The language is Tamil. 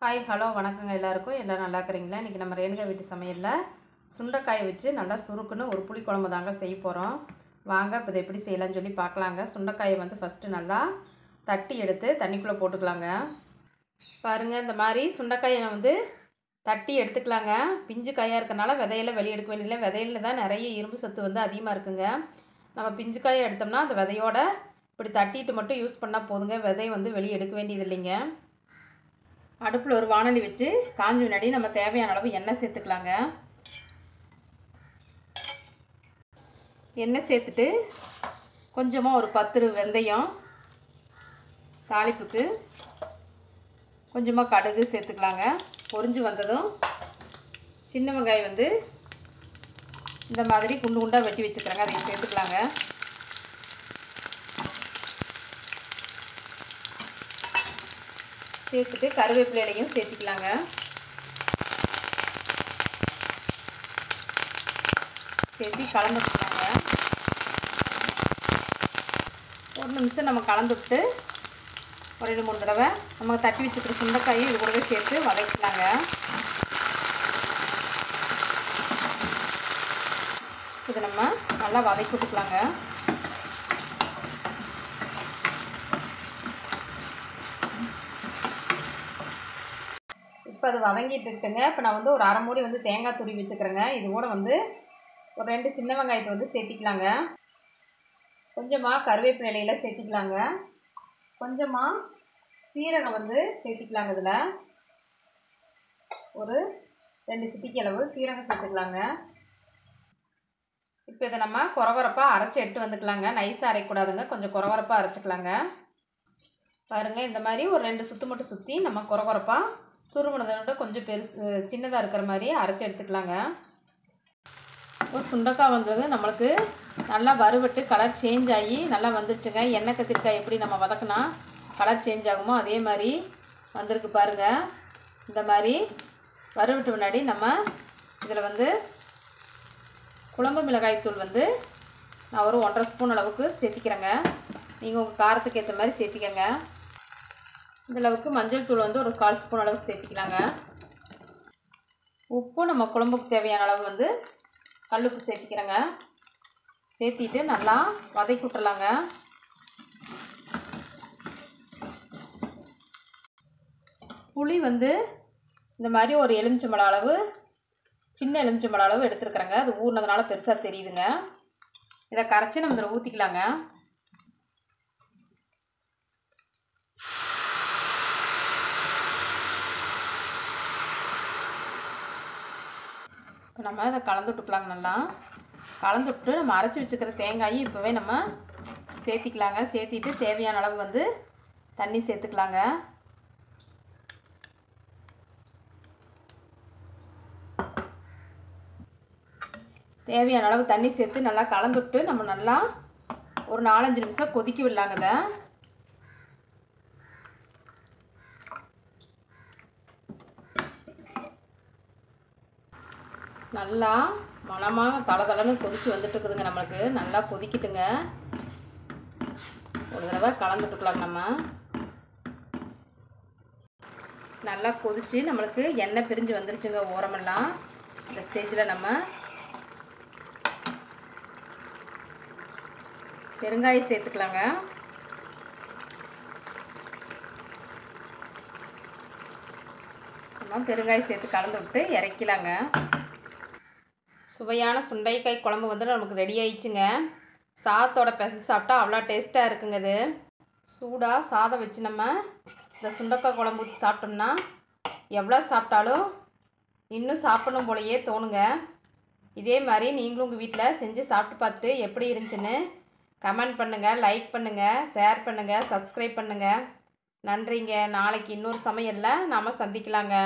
ஹாய் ஹலோ வணக்கங்க எல்லாருக்கும். எல்லாம் நல்லா இருக்கிறீங்களா? இன்றைக்கி நம்ம ரேணுகா வீட்டு சமையலில் சுண்டைக்காயை வச்சு நல்லா சுருக்குன்னு ஒரு புளி குழம்பு தாங்க செய்ய போகிறோம். வாங்க இப்போ இதை எப்படி செய்யலாம்னு சொல்லி பார்க்கலாங்க. சுண்டைக்காயை வந்து ஃபஸ்ட்டு நல்லா தட்டி எடுத்து தண்ணிக்குள்ளே போட்டுக்கலாங்க. பாருங்கள், இந்த மாதிரி சுண்டைக்காயை வந்து தட்டி எடுத்துக்கலாங்க. பிஞ்சு காயாக இருக்கிறனால விதையெல்லாம் வெளியே எடுக்க வேண்டியதில்லை. விதையில தான் நிறைய இரும்பு சத்து வந்து அதிகமாக இருக்குங்க. நம்ம பிஞ்சு காயை எடுத்தோம்னா அந்த விதையோட இப்படி தட்டிட்டு மட்டும் யூஸ் பண்ணால் போதுங்க. விதையை வந்து வெளியே எடுக்க வேண்டியது இல்லைங்க. அடுப்பில் ஒரு வாணலி வச்சு காஞ்ச முன்னாடி நம்ம தேவையான அளவு எண்ணெய் சேர்த்துக்கலாங்க. எண்ணெய் சேர்த்துட்டு கொஞ்சமாக ஒரு 10 வெந்தயம், தாளிப்புக்கு கொஞ்சமாக கடுகு சேர்த்துக்கலாங்க. பொரிஞ்சு வந்ததும் சின்ன வெங்காயம் வந்து இந்த மாதிரி குண்டு குண்டாக வெட்டி வச்சுக்கிறேங்க, அதையும் சேர்த்துக்கலாங்க. சேர்த்துட்டு கருவேப்பிலையும் சேர்த்துக்கலாங்க. சேர்த்து கலந்துக்கலாங்க. ஒரு நிமிஷம் நம்ம கலந்துவிட்டு ஒரு 2-3 தடவை நம்ம தட்டி வச்சுக்கிற சுண்டைக்காயும் இது கூடவே சேர்த்து வதக்கலாங்க. இது நம்ம நல்லா வதக்கி விட்டுக்கலாங்க. இப்போ அது வதங்கிட்டு இருக்குங்க. இப்போ நான் வந்து ஒரு 1/2 மூடி வந்து தேங்காய் துருவி வச்சுக்கிறேங்க. இது கூட வந்து ஒரு 2 சின்ன வெங்காயத்தை வந்து சேர்த்திக்கலாங்க. கொஞ்சமாக கருவேப்பிலை இலையில சேர்த்திக்கலாங்க. கொஞ்சமாக சீரகம் வந்து சேர்த்திக்கலாங்க. இதில் ஒரு 2 சிட்டிக்கு அளவு சீரகம் சேர்த்துக்கலாங்க. இப்போ இதை நம்ம கொரகொரப்பாக அரைச்சி எடுத்து வந்துக்கலாங்க. நைஸாக அரைக்கூடாதுங்க, கொஞ்சம் கொரகொரப்பாக அரைச்சிக்கலாங்க. பாருங்கள், இந்த மாதிரி ஒரு 2 சுற்று மட்டும் சுற்றி நம்ம கொரகொரப்பாக துருவினதை விட கொஞ்சம் சின்னதாக இருக்கிற மாதிரி அரைச்சி எடுத்துக்கலாங்க. இப்போ சுண்டைக்காய் வந்தது நம்மளுக்கு நல்லா வறுவட்டு கலர் சேஞ்ச் ஆகி நல்லா வந்துருச்சுங்க. எண்ணெய் கத்திரிக்காய் எப்படி நம்ம வதக்கினா கலர் சேஞ்ச் ஆகுமோ அதே மாதிரி வந்திருக்கு பாருங்கள். இந்த மாதிரி வறுவட்டு முன்னாடி நம்ம இதில் வந்து குழம்பு மிளகாய் தூள் வந்து நான் ஒரு 1.5 ஸ்பூன் அளவுக்கு சேர்த்திக்கிறேங்க. நீங்கள் உங்கள் காரத்துக்கு ஏற்ற மாதிரி சேர்த்திக்கங்க. இந்த அளவுக்கு மஞ்சள் தூள் வந்து ஒரு 1/4 ஸ்பூன் அளவுக்கு சேர்த்திக்கலாங்க. உப்பு நம்ம குழம்புக்கு தேவையான அளவு வந்து கல்லுப்பு சேர்த்திக்கிறேங்க. சேர்த்திட்டு நல்லா வதக்கி விட்டுறலாங்க. புளி வந்து இந்த மாதிரி ஒரு எலுமிச்சம்பழம் அளவு, சின்ன எலுமிச்சம்பழம் அளவு எடுத்துருக்குறேங்க. அது ஊறினதுனால பெருசாக தெரியுதுங்க. இதை கரைச்சி நம்ம இதில் ஊற்றிக்கலாங்க. இப்போ நம்ம இதை கலந்து விட்டுக்கலாங்க. நல்லா கலந்து விட்டு நம்ம அரைச்சி வச்சுக்கிற தேங்காயும் இப்போவே நம்ம சேர்த்திக்கலாங்க. சேர்த்திட்டு தேவையான அளவு வந்து தண்ணி சேர்த்துக்கலாங்க. தேவையான அளவு தண்ணி சேர்த்து நல்லா கலந்து விட்டு நம்ம நல்லா ஒரு 4-5 நிமிஷம் கொதிக்க விடலாங்க. இதை நல்லா மணமாக தளதளன்னு கொதிச்சு வந்துட்டு இருக்குதுங்க. நம்மளுக்கு நல்லா கொதிக்கிட்டுங்க. ஒரு தடவை கலந்துட்டுக்கலாம். நம்ம நல்லா கொதிச்சு நம்மளுக்கு எண்ணெய் பிரிஞ்சு வந்துருச்சுங்க ஓரமெல்லாம். இந்த ஸ்டேஜில் நம்ம பெருங்காயம் சேர்த்துக்கலாங்க. நம்ம பெருங்காயம் சேர்த்து கலந்து விட்டு இறக்கலாங்க. சுவையான சுண்டைக்காய் குழம்பு வந்து நமக்கு ரெடி ஆயிடுச்சுங்க. சாதத்தோட பிசைஞ்சு சாப்பிட்டா அவ்வளோ டேஸ்ட்டாக இருக்குங்க. இது சூடாக சாதம் வச்சு நம்ம இந்த சுண்டைக்காய் குழம்பு ஊற்றி சாப்பிட்டோம்னா எவ்வளோ சாப்பிட்டாலும் இன்னும் சாப்பிடணும் போலையே தோணுங்க. இதே மாதிரி நீங்களும் உங்கள் வீட்டில் செஞ்சு சாப்பிட்டு பார்த்துட்டு எப்படி இருந்துச்சுன்னு கமெண்ட் பண்ணுங்கள், லைக் பண்ணுங்கள், ஷேர் பண்ணுங்கள், சப்ஸ்கிரைப் பண்ணுங்கள். நன்றிங்க. நாளைக்கு இன்னொரு சமையலில் நாம் சந்திக்கலாங்க.